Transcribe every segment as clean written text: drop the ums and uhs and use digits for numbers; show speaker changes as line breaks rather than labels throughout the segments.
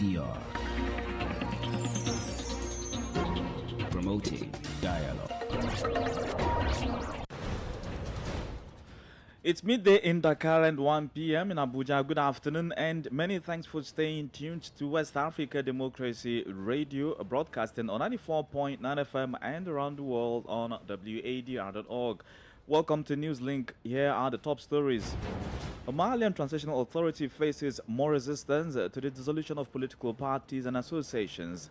WADR. Promoting dialogue.
It's midday in Dakar and 1 p.m. in Abuja. Good afternoon and many thanks for staying tuned to West Africa Democracy Radio, broadcasting on 94.9 FM and around the world on WADR.org. Welcome to Newslink. Here are the top stories. A Malian Transitional Authority faces more resistance to the dissolution of political parties and associations.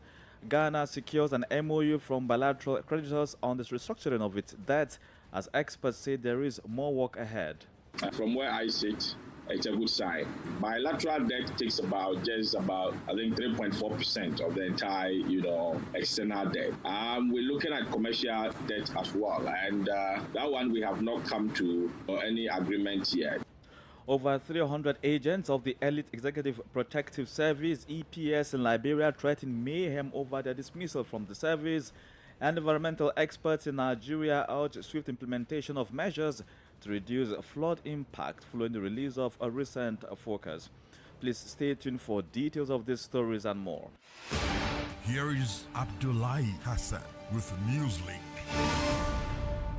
Ghana secures an MOU from bilateral creditors on the restructuring of its debt, as experts say there is more work ahead.
From where I sit, it's a good sign. Bilateral debt takes about 3.4% of the entire, external debt. We're looking at commercial debt as well, and that one we have not come to any agreement yet.
Over 300 agents of the Elite Executive Protective Service (EPS) in Liberia threaten mayhem over their dismissal from the service, and environmental experts in Nigeria urge swift implementation of measures to reduce flood impact following the release of a recent forecast. Please stay tuned for details of these stories and more.
Here is Abdullahi Hassan with Newslink.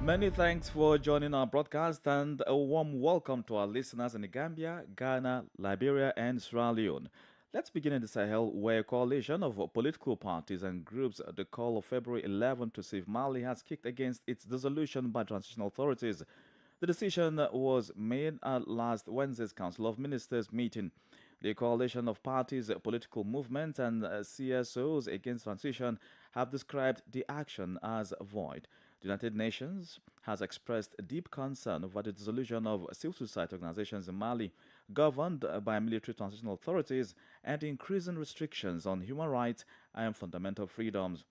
Many thanks for joining our broadcast and a warm welcome to our listeners in the Gambia, Ghana, Liberia and Sierra Leone. Let's begin in the Sahel, where a coalition of political parties and groups at the call of February 11 to save Mali has kicked against its dissolution by transitional authorities. The decision was made at last Wednesday's Council of Ministers meeting. The coalition of parties, political movements and CSOs against transition have described the action as void. The United Nations has expressed deep concern over the dissolution of civil society organizations in Mali, governed by military transitional authorities, and increasing restrictions on human rights and fundamental freedoms.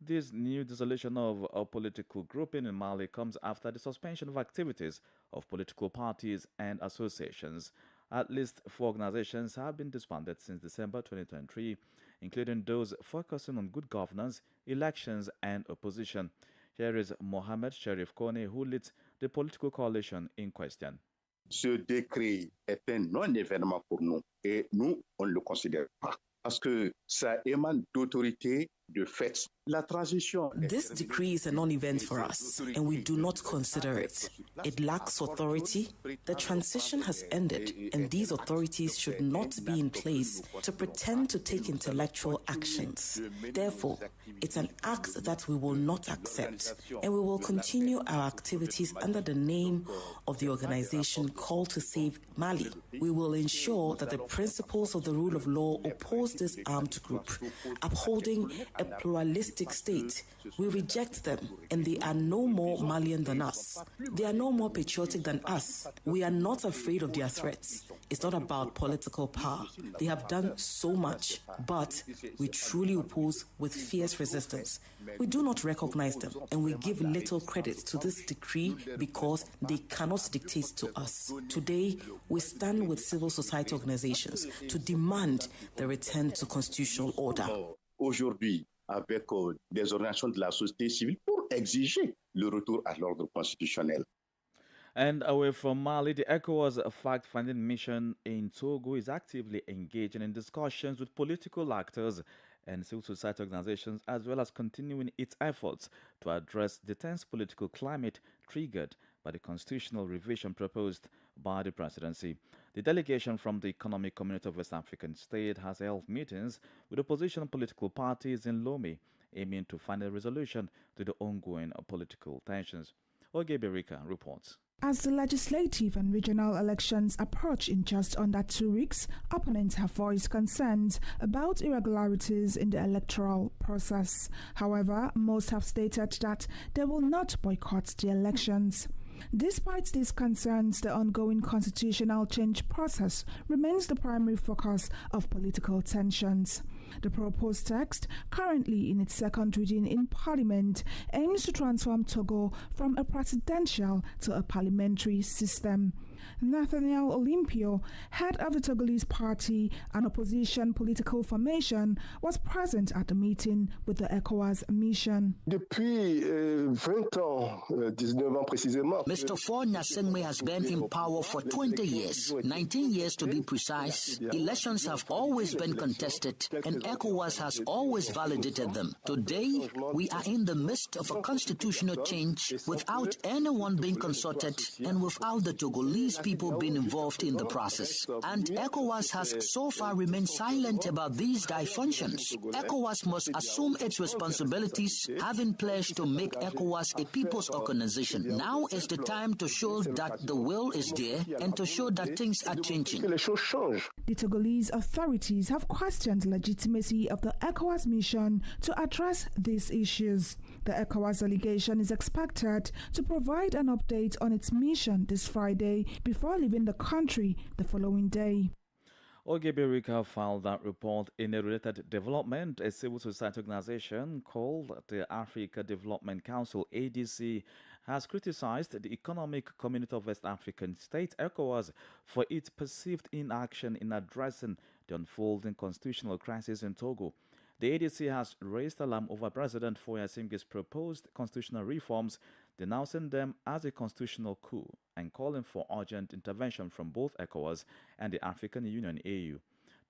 This new dissolution of a political grouping in Mali comes after the suspension of activities of political parties and associations. At least 4 organizations have been disbanded since December 2023, including those focusing on good governance, elections, and opposition. Here is Mohamed Sherif Kone, who leads the political coalition in question.
Ce décret est un non-événement pour nous et nous, on ne le considère pas parce que ça émane d'autorité de fait. La transition.
This decree is a non-event for us, and we do not consider it. It lacks authority. The transition has ended, and these authorities should not be in place to pretend to take intellectual actions. Therefore, it's an act that we will not accept, and we will continue our activities under the name of the organization called to save Mali. We will ensure that the principles of the rule of law oppose this armed group, upholding a pluralistic state. We reject them, and they are no more Malian than us. They are no more patriotic than us. We are not afraid of their threats. It's not about political power. They have done so much, but we truly oppose with fierce resistance. We do not recognize them, and we give little credit to this decree because they cannot dictate to us. Today, we stand with civil society organizations to demand the return to constitutional order.
Aujourd'hui, avec des organisations de la société civile pour exiger le retour à l'ordre constitutionnel.
And away from Mali, the ECOWAS fact-finding mission in Togo is actively engaging in discussions with political actors and civil society organizations, as well as continuing its efforts to address the tense political climate triggered by the constitutional revision proposed by the presidency. The delegation from the Economic Community of West African States has held meetings with opposition political parties in Lomé, aiming to find a resolution to the ongoing political tensions. Oge Berika reports.
As the legislative and regional elections approach in just under 2 weeks, opponents have voiced concerns about irregularities in the electoral process. However, most have stated that they will not boycott the elections. Despite these concerns, the ongoing constitutional change process remains the primary focus of political tensions. The proposed text, currently in its second reading in Parliament, aims to transform Togo from a presidential to a parliamentary system. Nathaniel Olympio, head of the Togolese party and opposition political formation, was present at the meeting with the ECOWAS mission.
Mr. Faure Gnassingbé has been in power for 20 years, 19 years to be precise. Elections have always been contested, and ECOWAS has always validated them. Today, we are in the midst of a constitutional change without anyone being consulted and without the Togolese people being involved in the process. And ECOWAS has so far remained silent about these dysfunctions. ECOWAS must assume its responsibilities, having pledged to make ECOWAS a people's organization. Now is the time to show that the will is there and to show that things are changing.
The Togolese authorities have questioned the legitimacy of the ECOWAS mission to address these issues. The ECOWAS delegation is expected to provide an update on its mission this Friday before leaving the country the following day.
Ogebirika filed that report in a related development. A civil society organization called the Africa Development Council, ADC, has criticized the Economic Community of West African States, ECOWAS, for its perceived inaction in addressing the unfolding constitutional crisis in Togo. The ADC has raised alarm over President Faure Gnassingbé's proposed constitutional reforms, denouncing them as a constitutional coup and calling for urgent intervention from both ECOWAS and the African Union AU.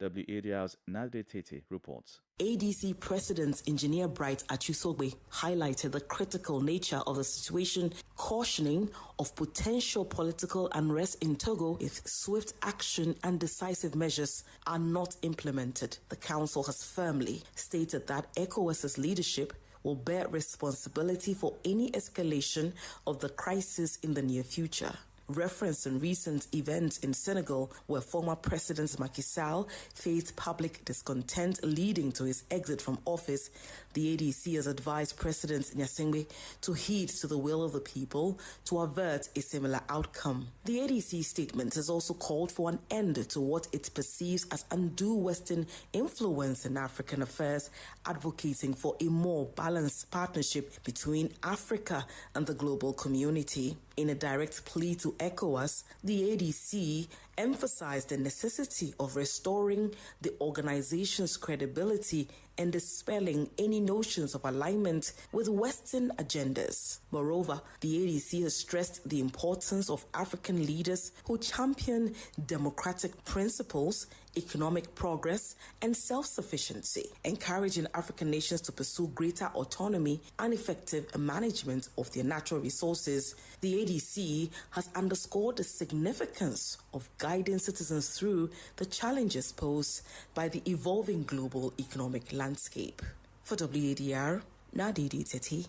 WADR's Nadre Tete reports.
ADC President Engineer Bright Achusogbe highlighted the critical nature of the situation, cautioning of potential political unrest in Togo if swift action and decisive measures are not implemented. The council has firmly stated that ECOWAS's leadership will bear responsibility for any escalation of the crisis in the near future. Referencing recent events in Senegal where former President Macky Sall faced public discontent leading to his exit from office, the ADC has advised President Gnassingbé to heed to the will of the people to avert a similar outcome. The ADC statement has also called for an end to what it perceives as undue Western influence in African affairs, advocating for a more balanced partnership between Africa and the global community. In a direct plea to ECOWAS, the ADC emphasized the necessity of restoring the organization's credibility and dispelling any notions of alignment with Western agendas. Moreover, the ADC has stressed the importance of African leaders who champion democratic principles, economic progress, and self-sufficiency, encouraging African nations to pursue greater autonomy and effective management of their natural resources. The ADC has underscored the significance of guiding citizens through the challenges posed by the evolving global economic landscape. For WADR, Nadidi Teti,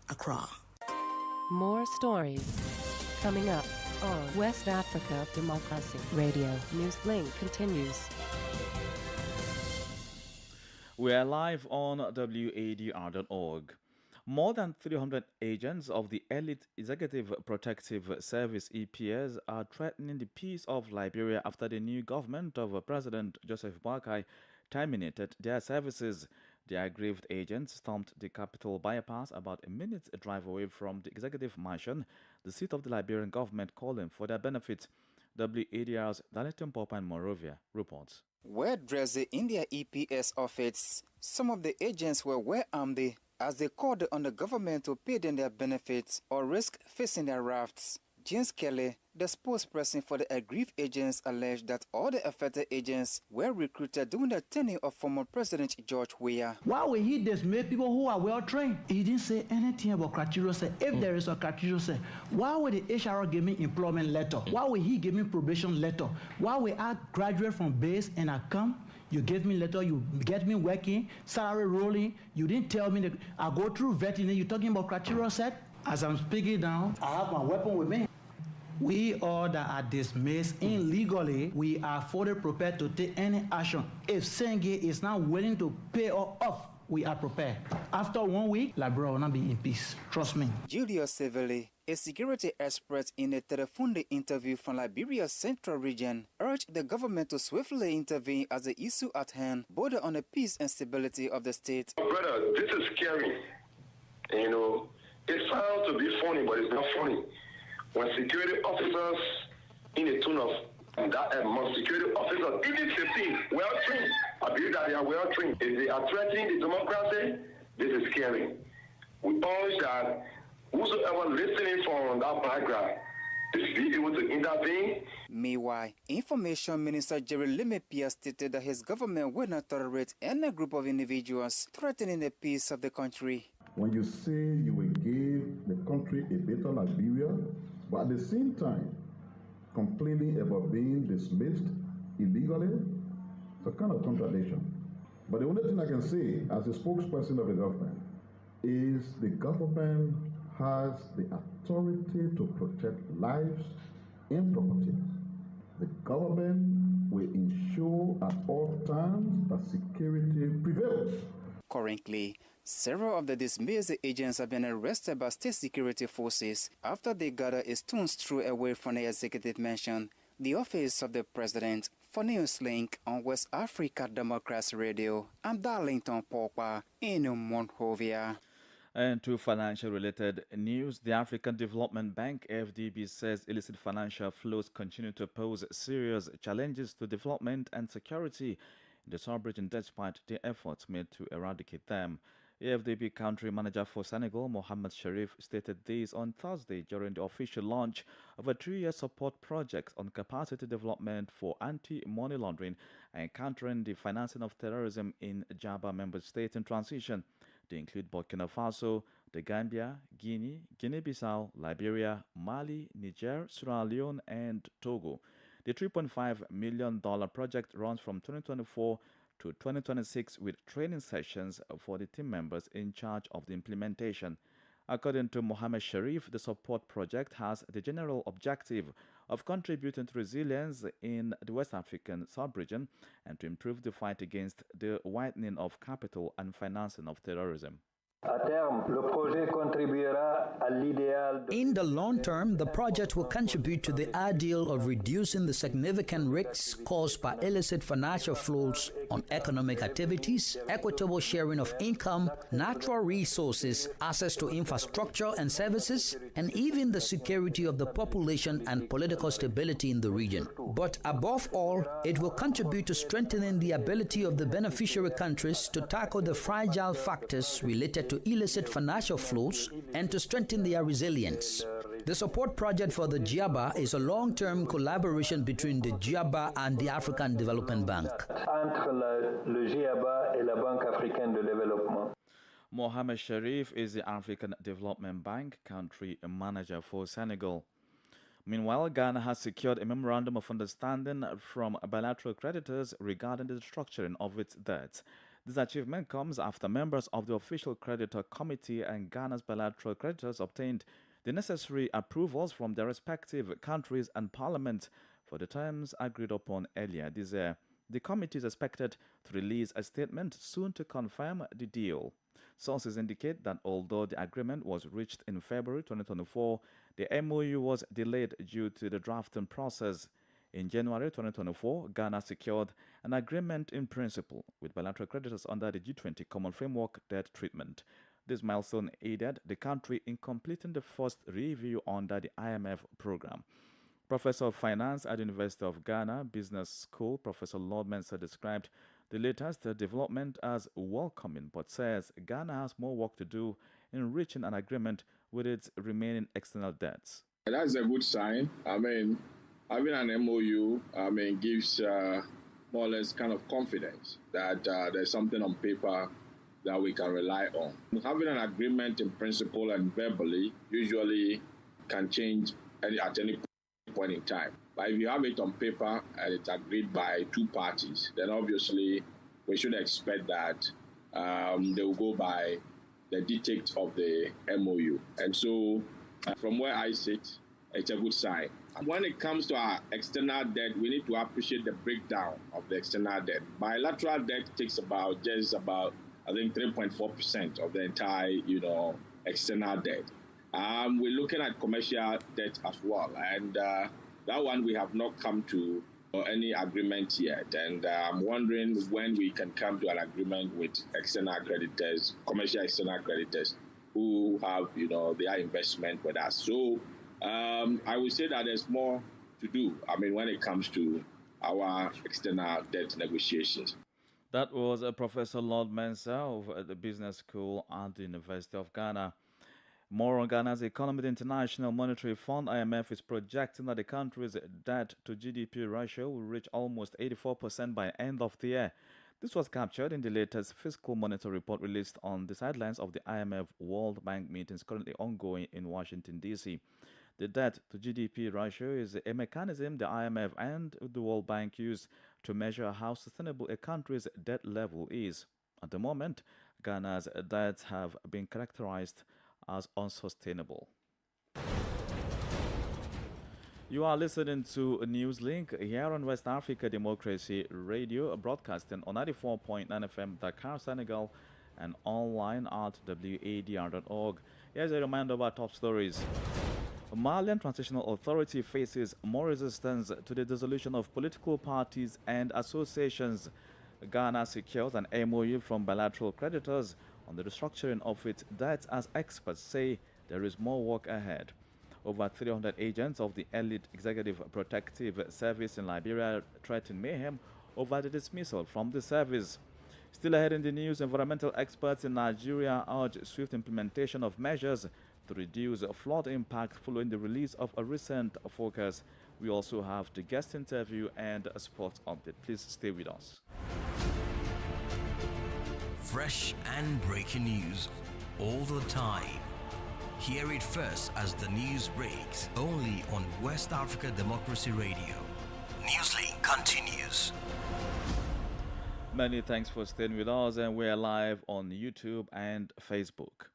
Accra.
More stories coming up on West Africa Democracy Radio. Newslink continues.
We are live on WADR.org. More than 300 agents of the Elite Executive Protective Service EPS are threatening the peace of Liberia after the new government of President Joseph Boakai terminated their services. The aggrieved agents stormed the capital bypass about a minute's drive away from the executive mansion, the seat of the Liberian government, calling for their benefit. WADR's Darlington Popa in Monrovia reports.
Where dressed in their EPS office, some of the agents were well armed as they called on the government to pay them their benefits or risk facing their rafts. James Kelly, the spokesperson for the aggrieved agents, alleged that all the affected agents were recruited during the tenure of former President George Weah.
Why will he dismiss people who are well trained? He didn't say anything about criteria. If there is a criteria, why will the HR give me employment letter? Why will he give me probation letter? Why will I graduate from base and I come? You give me letter, you get me working, salary rolling. You didn't tell me that I go through vetting and you're talking about criteria set? As I'm speaking now, I have my weapon with me. We all that are dismissed illegally, we are fully prepared to take any action. If Senge is not willing to pay us off, we are prepared. After 1 week, Liberia will not be in peace. Trust me.
Julius Seville, a security expert in a telephone interview from Liberia's central region, urged the government to swiftly intervene as the issue at hand border on the peace and stability of the state.
Brother, this is scary. You know, it sounds to be funny, but it's not funny. When security officers in the tune of that most security officers, even 15, well trained. I believe that they are well trained. If they are threatening the democracy, this is scary. We urge that whosoever listening from that background is be able to intervene.
Meanwhile, Information Minister Jerry Limepia stated that his government will not tolerate any group of individuals threatening the peace of the country.
When you say you will give the country a better Liberia, but at the same time complaining about being dismissed illegally, it's a kind of contradiction. But the only thing I can say as a spokesperson of the government is the government has the authority to protect lives and property. The government will ensure at all times that security prevails.
Currently, several of the dismissed agents have been arrested by state security forces after they gathered a stone's throw away from the executive mansion, the office of the president. For Newslink on West Africa Democracy Radio, I'm Darlington Pogba in Monrovia.
And to financial-related news, the African Development Bank, AFDB, says illicit financial flows continue to pose serious challenges to development and security in the sub-region despite the efforts made to eradicate them. AFDB country manager for Senegal, Mohamed Sharif, stated this on Thursday during the official launch of a 3-year support project on capacity development for anti-money laundering and countering the financing of terrorism in Jaba member state in transition. They include Burkina Faso, the Gambia, Guinea, Guinea-Bissau, Liberia, Mali, Niger, Sierra Leone, and Togo. The $3.5 million project runs from 2024 to 2026 with training sessions for the team members in charge of the implementation. According to Mohamed Sharif, the support project has the general objective of contributing to resilience in the West African sub-region and to improve the fight against the widening of capital and financing of terrorism.
In the long term, the project will contribute to the ideal of reducing the significant risks caused by illicit financial flows on economic activities, equitable sharing of income, natural resources, access to infrastructure and services, and even the security of the population and political stability in the region. But above all, it will contribute to strengthening the ability of the beneficiary countries to tackle the fragile factors related to illicit financial flows and to strengthen their resilience. The support project for the GIABA is a long-term collaboration between the GIABA and the African Development Bank.
Mohamed Sharif is the African Development Bank country manager for Senegal. Meanwhile, Ghana has secured a memorandum of understanding from bilateral creditors regarding the restructuring of its debts. This achievement comes after members of the Official Creditor Committee and Ghana's bilateral creditors obtained the necessary approvals from their respective countries and parliaments for the terms agreed upon earlier this year. The committee is expected to release a statement soon to confirm the deal. Sources indicate that although the agreement was reached in February 2024, the MOU was delayed due to the drafting process. In January 2024, Ghana secured an agreement in principle with bilateral creditors under the G20 Common Framework Debt Treatment. This milestone aided the country in completing the first review under the IMF program. Professor of Finance at the University of Ghana Business School, Professor Lord Mensah, described the latest development as welcoming, but says Ghana has more work to do in reaching an agreement with its remaining external debts.
That's a good sign. Having an MOU, gives more or less kind of confidence that there's something on paper that we can rely on. Having an agreement in principle and verbally usually can change at any point in time. But if you have it on paper and it's agreed by two parties, then obviously we should expect that they will go by the dictates of the MOU. And so from where I sit, it's a good sign. When it comes to our external debt, we need to appreciate the breakdown of the external debt. Bilateral debt takes about 3.4% of the entire, external debt. We're looking at commercial debt as well, and that one we have not come to any agreement yet. And I'm wondering when we can come to an agreement with external creditors, commercial external creditors, who have, their investment with us. So I would say that there's more to do, when it comes to our external debt negotiations.
That was Professor Lord Mensah of the Business School at the University of Ghana. More on Ghana's economy. The International Monetary Fund, IMF, is projecting that the country's debt to GDP ratio will reach almost 84% by the end of the year. This was captured in the latest fiscal monetary report released on the sidelines of the IMF World Bank meetings currently ongoing in Washington, D.C. The debt to GDP ratio is a mechanism the IMF and the World Bank use to measure how sustainable a country's debt level is. At the moment, Ghana's debts have been characterized as unsustainable. You are listening to Newslink here on West Africa Democracy Radio, broadcasting on 94.9 FM Dakar, Senegal, and online at WADR.org. Here's a reminder of our top stories. Malian Transitional Authority faces more resistance to the dissolution of political parties and associations. Ghana secures an MOU from bilateral creditors on the restructuring of its debt as experts say there is more work ahead. Over 300 agents of the elite Executive Protective Service in Liberia threaten mayhem over the dismissal from the service. Still ahead in the news, environmental experts in Nigeria urge swift implementation of measures to reduce flood impact following the release of a recent forecast. We also have the guest interview and a sports update. Please stay with us.
Fresh and breaking news all the time. Hear it first as the news breaks, only on West Africa Democracy Radio. Newslink continues.
Many thanks for staying with us, and we're live on YouTube and Facebook.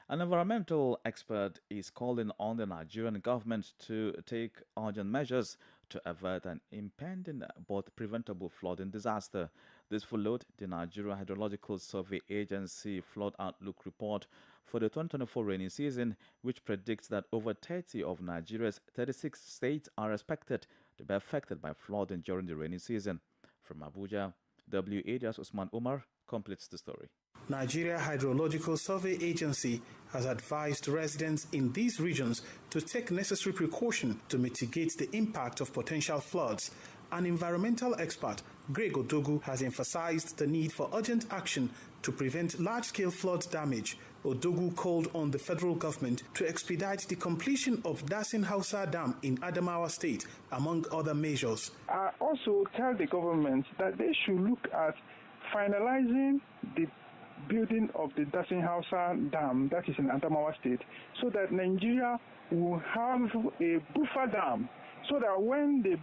An environmental expert is calling on the Nigerian government to take urgent measures to avert an impending but preventable flooding disaster. This followed the Nigeria Hydrological Survey Agency Flood Outlook report for the 2024 rainy season, which predicts that over 30 of Nigeria's 36 states are expected to be affected by flooding during the rainy season. From Abuja, WADR's Usman Umar completes the story.
Nigeria Hydrological Survey Agency has advised residents in these regions to take necessary precaution to mitigate the impact of potential floods. An environmental expert, Greg Odogu, has emphasized the need for urgent action to prevent large-scale flood damage. Odogu called on the federal government to expedite the completion of Dasin Hausa Dam in Adamawa State, among other measures.
I also tell the government that they should look at finalizing the building of the Dasin Hausa Dam, that is in Adamawa State, so that Nigeria will have a buffer dam, so that when the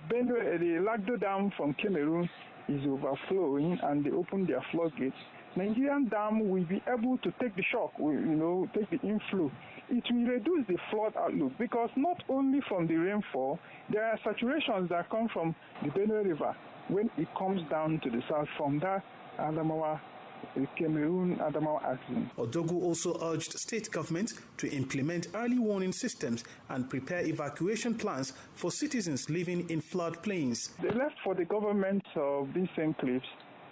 Lagdo Dam from Cameroon is overflowing and they open their floodgates, Nigerian dam will be able to take the shock, take the inflow. It will reduce the flood outlook, because not only from the rainfall, there are saturations that come from the Benue River when it comes down to the south from that Adamawa, Cameroon, Adamawa axis.
Odogu also urged state governments to implement early warning systems and prepare evacuation plans for citizens living in floodplains.
They left for the government of these enclaves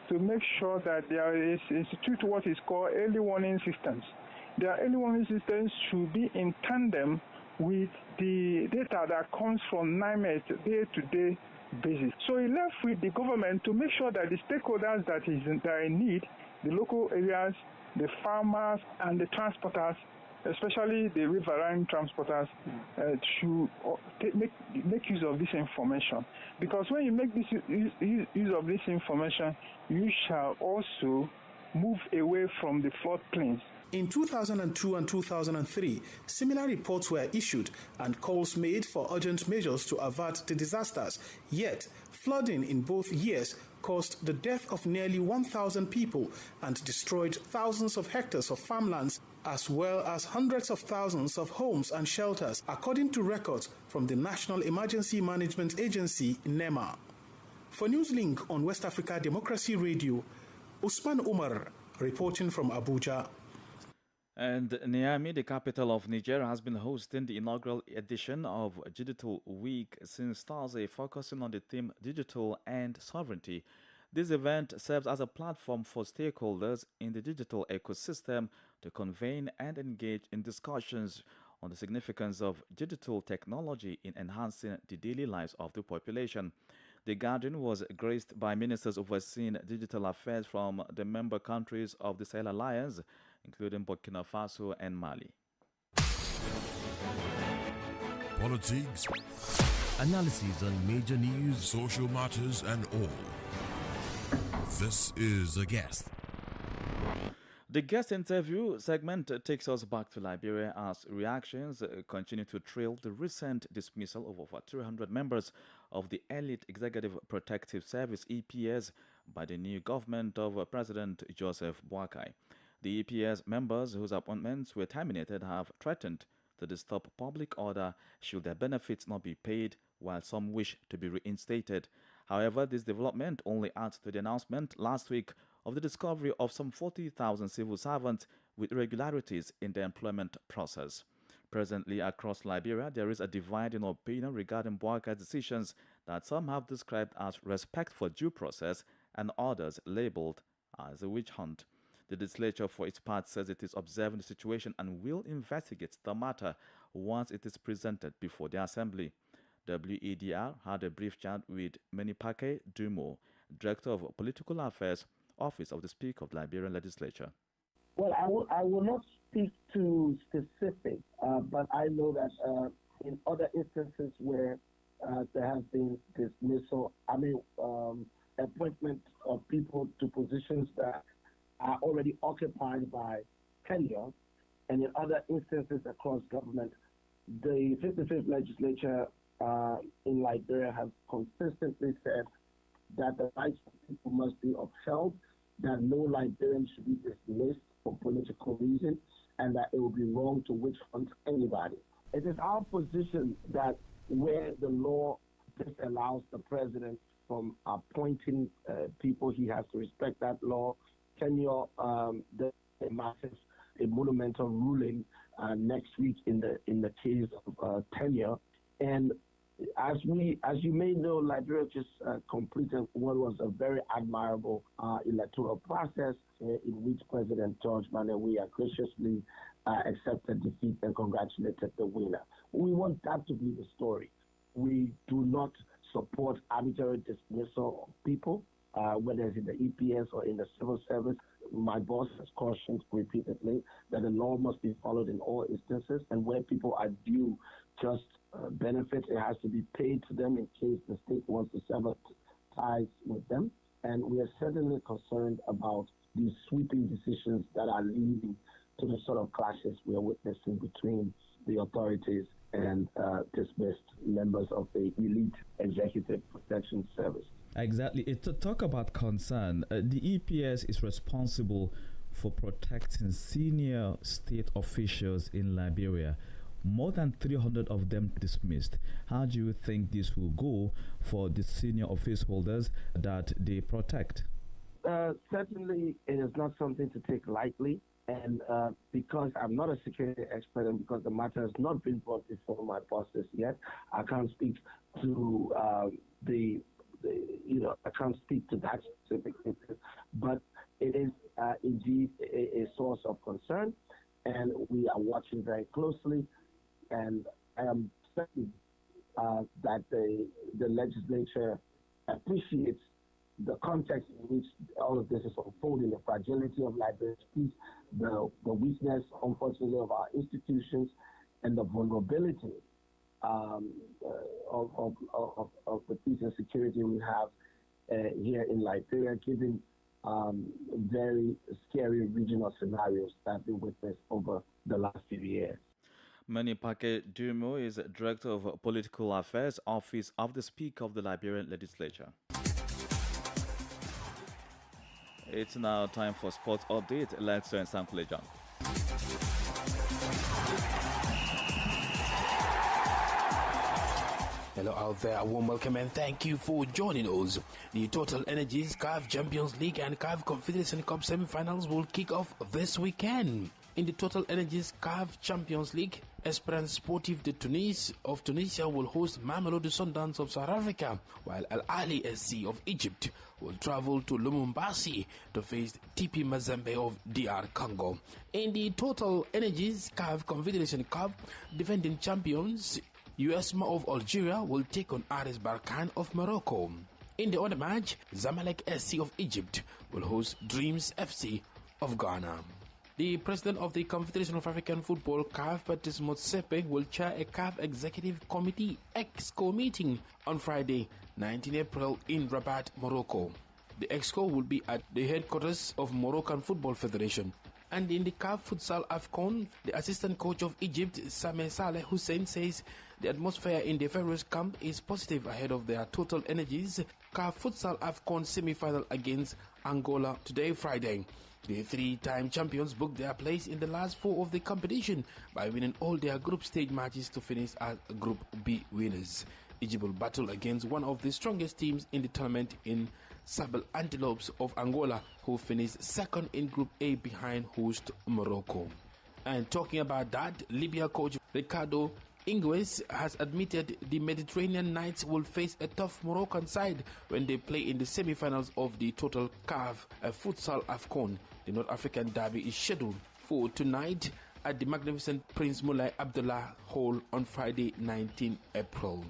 to make sure that there is institute what is called early warning systems. Their early warning systems should be in tandem with the data that comes from NIMET day-to-day basis. So he left with the government to make sure that the stakeholders that are in need, the local areas, the farmers, and the transporters, especially the riverine transporters, should make use of this information. Because when you make this use of this information, you shall also move away from the floodplains.
In 2002 and 2003, similar reports were issued and calls made for urgent measures to avert the disasters. Yet, flooding in both years caused the death of nearly 1,000 people and destroyed thousands of hectares of farmlands, as well as hundreds of thousands of homes and shelters, according to records from the National Emergency Management Agency, NEMA. For Newslink on West Africa Democracy Radio, Usman Umar reporting from Abuja.
And Niamey, the capital of Nigeria, has been hosting the inaugural edition of Digital Week since Thursday, focusing on the theme Digital and Sovereignty. This event serves as a platform for stakeholders in the digital ecosystem to convene and engage in discussions on the significance of digital technology in enhancing the daily lives of the population. The gathering was graced by ministers overseeing digital affairs from the member countries of the Sahel Alliance, including Burkina Faso and Mali.
Politics, analysis on major news, social matters, and all. This is A Guest.
The guest interview segment takes us back to Liberia as reactions continue to trail the recent dismissal of over 300 members of the Elite Executive Protective Service EPS by the new government of President Joseph Boakai. The EPS members whose appointments were terminated have threatened to disturb public order should their benefits not be paid, while some wish to be reinstated. However, this development only adds to the announcement last week of the discovery of some 40,000 civil servants with irregularities in the employment process. Presently, across Liberia, there is a divide in opinion regarding Boakai's decisions that some have described as respect for due process and others labeled as a witch hunt. The legislature, for its part, says it is observing the situation and will investigate the matter once it is presented before the Assembly. WADR had a brief chat with Menipake Dumo, Director of Political Affairs, Office of the Speaker of the Liberian Legislature.
Well, I will not speak to specifics, but I know that in other instances where there has been dismissal, appointment of people to positions that are already occupied by tenure, and in other instances across government, the 55th legislature in Liberia has consistently said that the rights of people must be upheld, that no Liberian should be dismissed for political reasons, and that it would be wrong to witch hunt anybody. It is our position that where the law disallows the president from appointing people, he has to respect that law. Tenure, the massive, a monumental ruling next week in the case of tenure, and as you may know, Liberia just completed what was a very admirable electoral process in which President George Manawia graciously accepted defeat and congratulated the winner. We want that to be the story. We do not support arbitrary dismissal of people, whether it's in the EPS or in the civil service. My boss has cautioned repeatedly that the law must be followed in all instances, and where people are due just benefits, it has to be paid to them in case the state wants to sever ties with them. And we are certainly concerned about these sweeping decisions that are leading to the sort of clashes we are witnessing between the authorities and dismissed members of the Elite Executive Protection Service.
Exactly. To talk about concern, the EPS is responsible for protecting senior state officials in Liberia. More than 300 of them dismissed. How do you think this will go for the senior office holders that they protect?
Certainly, it is not something to take lightly. And because I'm not a security expert and because the matter has not been brought before my bosses yet, I can't speak to I can't speak to that specific instance. But it is indeed a source of concern, and we are watching very closely. And I am certain that the legislature appreciates the context in which all of this is unfolding, the fragility of Liberia's peace, the weakness, unfortunately, of our institutions, and the vulnerability of the peace and security we have here in Liberia, given very scary regional scenarios that we witnessed over the last few years.
Menipake Dumo is Director of Political Affairs, Office of the Speaker of the Liberian Legislature. It's now time for Sports Update. Let's join Sam Kulejan.
Hello out there, a warm welcome and thank you for joining us. The Total Energies CAF Champions League and CAF Confederation Cup semi-finals will kick off this weekend. In the Total Energies CAF Champions League, Esperance Sportive de Tunis of Tunisia will host Mamelodi Sundowns of South Africa, while Al Ahly SC of Egypt will travel to Lubumbashi to face TP Mazembe of DR Congo. In the Total Energies CAF Confederation Cup, defending champions USMA of Algeria will take on RS Berkane of Morocco. In the other match, Zamalek SC of Egypt will host Dreams FC of Ghana. The president of the Confederation of African Football, CAF, Patrice Motsepe, will chair a CAF Executive Committee EXCO meeting on Friday, 19 April in Rabat, Morocco. The EXCO will be at the headquarters of Moroccan Football Federation. And in the CAF Futsal AFCON, the assistant coach of Egypt, Sameh Saleh Hussein, says the atmosphere in the Pharaohs camp is positive ahead of their Total Energies CAF Futsal AFCON semi-final against Angola today, Friday. The three-time champions booked their place in the last four of the competition by winning all their group stage matches to finish as Group B winners. Egypt will battle against one of the strongest teams in the tournament in Sable Antelopes of Angola, who finished second in Group A behind host Morocco. And talking about that, Libya coach Ricardo Ingles has admitted the Mediterranean Knights will face a tough Moroccan side when they play in the semi-finals of the Total CAF Futsal AFCON. The North African derby is scheduled for tonight at the magnificent Prince Moulay Abdullah Hall on Friday, 19 April.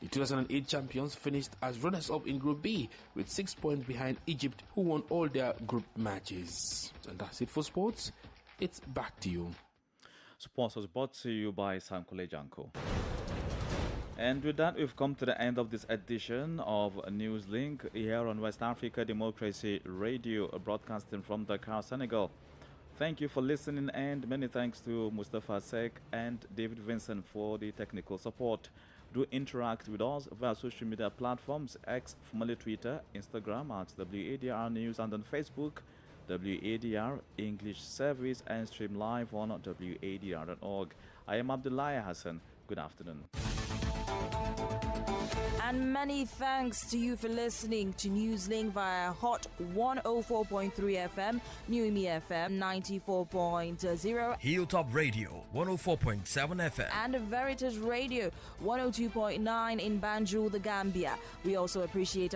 The 2008 champions finished as runners-up in Group B with 6 points behind Egypt, who won all their group matches. And that's it for sports. It's back to you.
Sports was brought to you by Sankole Janko. And with that, we've come to the end of this edition of Newslink here on West Africa Democracy Radio, broadcasting from Dakar, Senegal. Thank you for listening, and many thanks to Mustafa Sek and David Vincent for the technical support. Do interact with us via social media platforms, X, formerly Twitter, Instagram at WADR News, and on Facebook, WADR English Service, and stream live on WADR.org. I am Abdullah Hassan. Good afternoon.
And many thanks to you for listening to Newslink via Hot 104.3 FM, Newmi FM 94.0,
Hilltop Radio 104.7 FM,
and Veritas Radio 102.9 in Banjul, the Gambia. We also appreciate